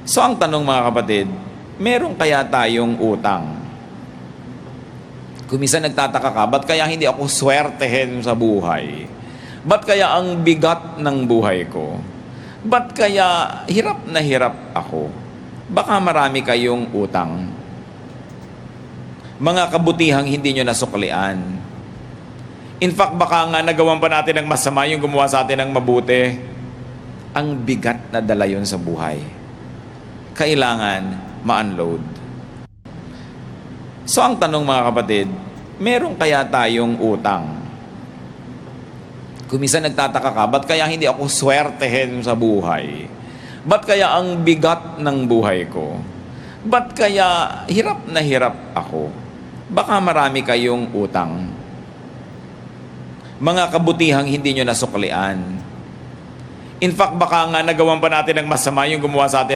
So ang tanong mga kapatid, meron kaya tayong utang? Kung minsan nagtataka ka, ba't kaya hindi ako swertehin sa buhay? Ba't kaya ang bigat ng buhay ko? Ba't kaya hirap na hirap ako? Baka marami kayong utang. Mga kabutihang hindi nyo nasuklian. In fact, baka nga nagawan pa natin ng masama yung gumawa sa atin ng mabuti. Ang bigat na dala yun sa buhay. Kailangan ma-unload. So ang tanong mga kapatid, meron kaya tayong utang? Kung minsan nagtataka ka, ba't kaya hindi ako swertehin sa buhay? Ba't kaya ang bigat ng buhay ko? Ba't kaya hirap na hirap ako? Baka marami kayong utang. Mga kabutihang hindi nyo nasuklian. In fact, baka nga nagawan pa natin ng masama yung gumawa sa atin